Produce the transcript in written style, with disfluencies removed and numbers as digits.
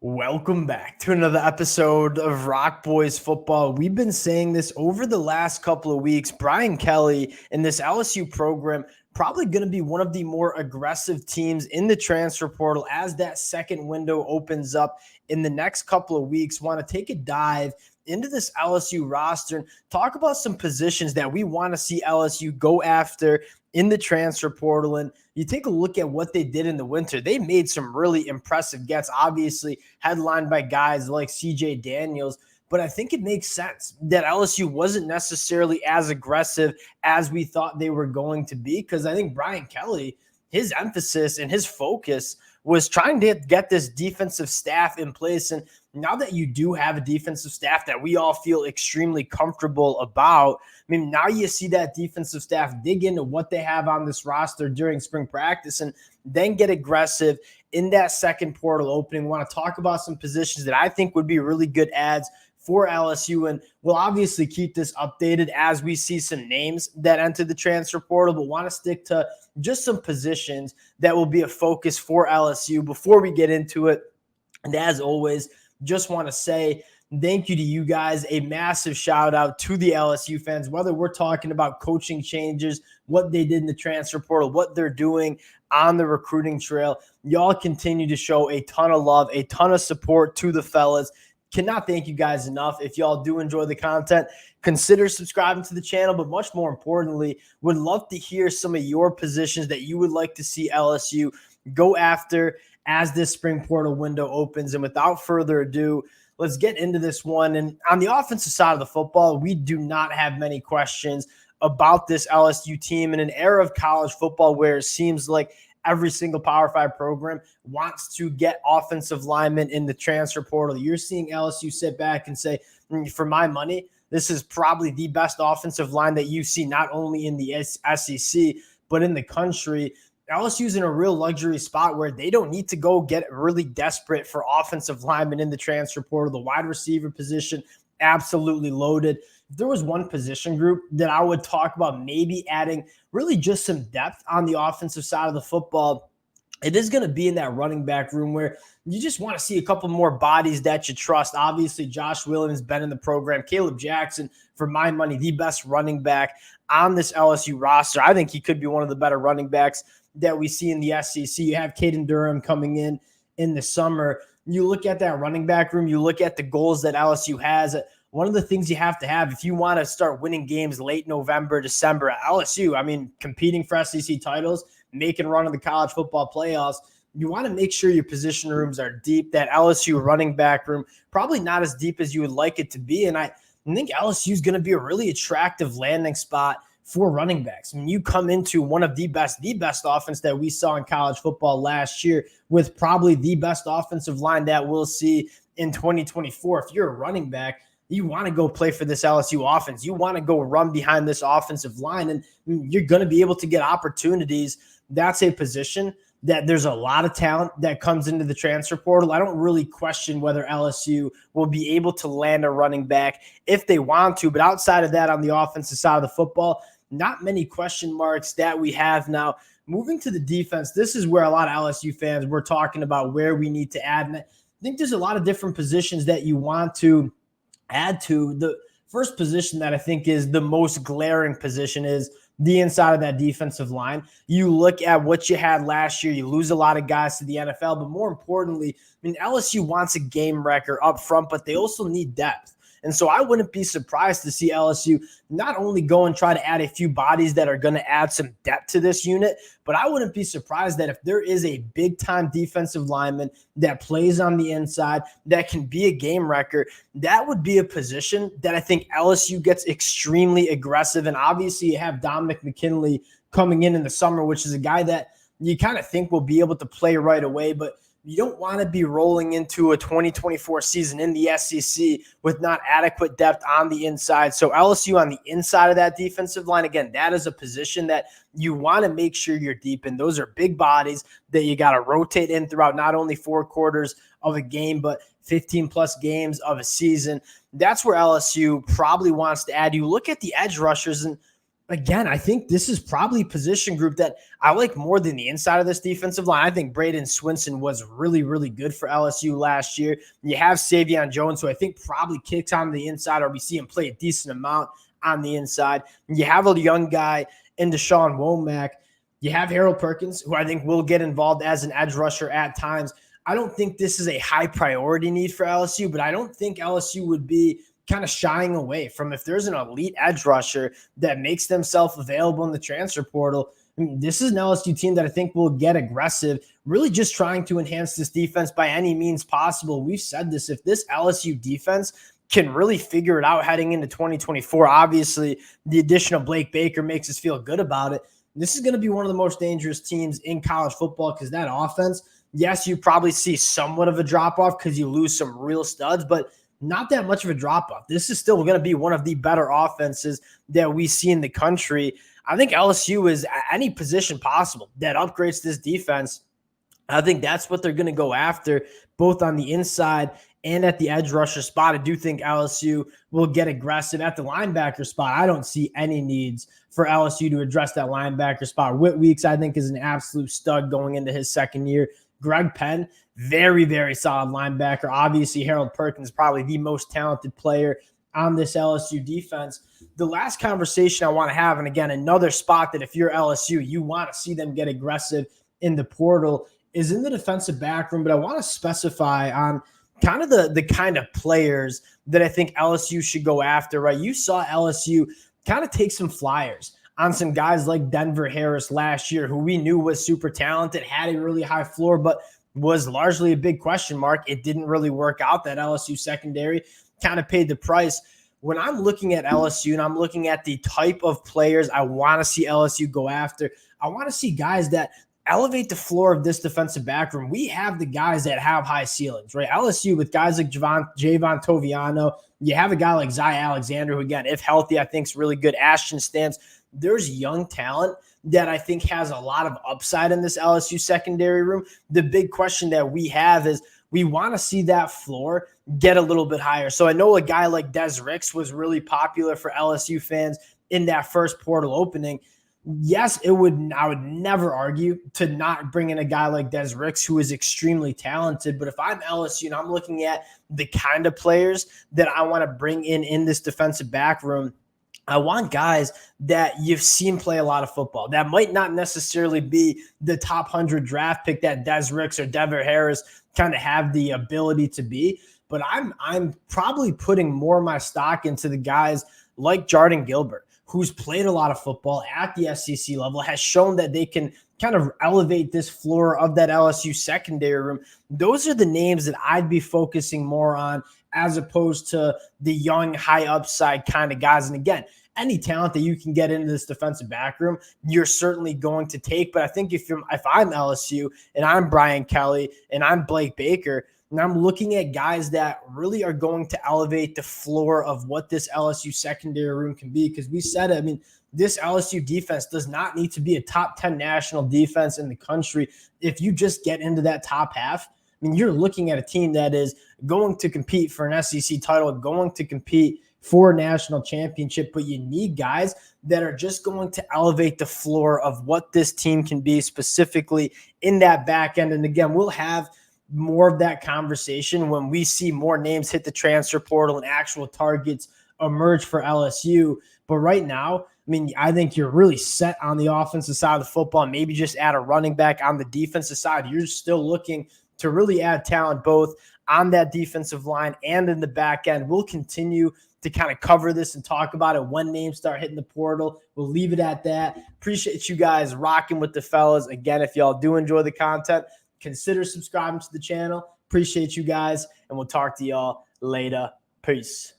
Welcome back to another episode of Rock Boys Football. We've been saying this over the last couple of weeks. Brian Kelly and this LSU program probably going to be one of the more aggressive teams in the transfer portal as that second window opens up in the next couple of weeks. Want to take a dive into this LSU roster and talk about some positions that we want to see LSU go after in the transfer portal. And you take a look at what they did in the winter. They made some really impressive gets, obviously headlined by guys like CJ Daniels. But I think it makes sense that LSU wasn't necessarily as aggressive as we thought they were going to be, because I think Brian Kelly, his emphasis and his focus was trying to get this defensive staff in place. And now that you do have a defensive staff that we all feel extremely comfortable about, I mean, now you see that defensive staff dig into what they have on this roster during spring practice and then get aggressive in that second portal opening. We want to talk about some positions that I think would be really good adds for LSU, and we'll obviously keep this updated as we see some names that enter the transfer portal, but want to stick to just some positions that will be a focus for LSU before we get into it. And as always, just want to say thank you to you guys. A massive shout out to the LSU fans, whether we're talking about coaching changes, what they did in the transfer portal, what they're doing on the recruiting trail. Y'all continue to show a ton of love, a ton of support to the fellas. Cannot thank you guys enough. If y'all do enjoy the content, consider subscribing to the channel, but much more importantly, would love to hear some of your positions that you would like to see LSU go after as this spring portal window opens. And without further ado, let's get into this one. And on the offensive side of the football, we do not have many questions about this LSU team in an era of college football where it seems like every single Power 5 program wants to get offensive linemen in the transfer portal. You're seeing LSU sit back and say, for my money, this is probably the best offensive line that you see not only in the SEC, but in the country. LSU's in a real luxury spot where they don't need to go get really desperate for offensive linemen in the transfer portal. The wide receiver position, absolutely loaded. If there was one position group that I would talk about maybe adding really just some depth on the offensive side of the football, it is going to be in that running back room where you just want to see a couple more bodies that you trust. Obviously, Josh Williams been in the program. Caleb Jackson, for my money, the best running back on this LSU roster. I think he could be one of the better running backs that we see in the SEC. You have Caden Durham coming in the summer. You look at that running back room, you look at the goals that LSU has. One of the things you have to have if you want to start winning games late November, December at LSU, I mean, competing for SEC titles, making a run of the college football playoffs, you want to make sure your position rooms are deep. That LSU running back room, probably not as deep as you would like it to be. And I think LSU is going to be a really attractive landing spot for running backs. I mean, you come into one of the best offense that we saw in college football last year with probably the best offensive line that we'll see in 2024. If you're a running back, you want to go play for this LSU offense. You want to go run behind this offensive line, and you're going to be able to get opportunities. That's a position that there's a lot of talent that comes into the transfer portal. I don't really question whether LSU will be able to land a running back if they want to, but outside of that, on the offensive side of the football, not many question marks that we have now. Moving to the defense, this is where a lot of LSU fans were talking about where we need to add. And I think there's a lot of different positions that you want to add to. The first position that I think is the most glaring position is the inside of that defensive line. You look at what you had last year, you lose a lot of guys to the NFL, but more importantly, I mean, LSU wants a game wrecker up front, but they also need depth. And so I wouldn't be surprised to see LSU not only go and try to add a few bodies that are going to add some depth to this unit, but I wouldn't be surprised that if there is a big-time defensive lineman that plays on the inside, that can be a game wrecker, that would be a position that I think LSU gets extremely aggressive. And obviously you have Dominic McKinley coming in the summer, which is a guy that you kind of think will be able to play right away, but you don't want to be rolling into a 2024 season in the SEC with not adequate depth on the inside. So LSU on the inside of that defensive line, again, that is a position that you want to make sure you're deep in. Those are big bodies that you got to rotate in throughout not only 4 quarters of a game, but 15-plus games of a season. That's where LSU probably wants to add. You look at the edge rushers, and Again, I think this is probably a position group that I like more than the inside of this defensive line. I think Braden Swinson was really, really good for LSU last year. You have Savion Jones, who I think probably kicks on the inside, or we see him play a decent amount on the inside. You have a young guy in Deshaun Womack. You have Harold Perkins, who I think will get involved as an edge rusher at times. I don't think this is a high priority need for LSU, but I don't think LSU would be kind of shying away from, if there's an elite edge rusher that makes themselves available in the transfer portal. I mean, this is an LSU team that I think will get aggressive, really just trying to enhance this defense by any means possible. We've said this, if this LSU defense can really figure it out heading into 2024, obviously the addition of Blake Baker makes us feel good about it. This is going to be one of the most dangerous teams in college football, because that offense, yes, you probably see somewhat of a drop-off because you lose some real studs, but not that much of a drop-off. This is still going to be one of the better offenses that we see in the country. I think LSU is at any position possible that upgrades this defense. I think that's what they're going to go after, both on the inside and at the edge rusher spot. I do think LSU will get aggressive at the linebacker spot. I don't see any needs for LSU to address that linebacker spot. Whit Weeks, I think, is an absolute stud going into his second year. Greg Penn, very, very solid linebacker. Obviously, Harold Perkins, probably the most talented player on this LSU defense. The last conversation I want to have, and again, another spot that if you're LSU, you want to see them get aggressive in the portal, is in the defensive back room. But I want to specify on kind of the kind of players that I think LSU should go after, right? You saw LSU kind of take some flyers on some guys like Denver Harris last year, who we knew was super talented, had a really high floor, but was largely a big question mark. It didn't really work out. That LSU secondary kind of paid the price. When I'm looking at LSU and I'm looking at the type of players I want to see LSU go after, I want to see guys that elevate the floor of this defensive back room. We have the guys that have high ceilings, right? LSU with guys like Javon Toviano. You have a guy like Zy Alexander, who, again, if healthy, I think is really good. Ashton Stamps. There's young talent that I think has a lot of upside in this LSU secondary room. The big question that we have is we want to see that floor get a little bit higher. So I know a guy like Des Ricks was really popular for LSU fans in that first portal opening. Yes, I would never argue to not bring in a guy like Des Ricks, who is extremely talented. But if I'm LSU and I'm looking at the kind of players that I want to bring in this defensive back room, I want guys that you've seen play a lot of football. That might not necessarily be the top 100 draft pick that Des Ricks or Denver Harris kind of have the ability to be. But I'm probably putting more of my stock into the guys like Jordan Gilbert, who's played a lot of football at the SEC level, has shown that they can kind of elevate this floor of that LSU secondary room. Those are the names that I'd be focusing more on, as opposed to the young, high upside kind of guys. And again, any talent that you can get into this defensive back room, you're certainly going to take. But I think if I'm LSU and I'm Brian Kelly and I'm Blake Baker, and I'm looking at guys that really are going to elevate the floor of what this LSU secondary room can be, because we said it, I mean, this LSU defense does not need to be a top 10 national defense in the country. If you just get into that top half, I mean, you're looking at a team that is going to compete for an SEC title, going to compete for a national championship, but you need guys that are just going to elevate the floor of what this team can be, specifically in that back end. And again, we'll have more of that conversation when we see more names hit the transfer portal and actual targets emerge for LSU. But right now, I mean, I think you're really set on the offensive side of the football. Maybe just add a running back on the defensive side. You're still looking to really add talent both on that defensive line and in the back end. We'll continue to kind of cover this and talk about it when names start hitting the portal. We'll leave it at that. Appreciate you guys rocking with the fellas. Again, if y'all do enjoy the content, consider subscribing to the channel. Appreciate you guys, and we'll talk to y'all later. Peace.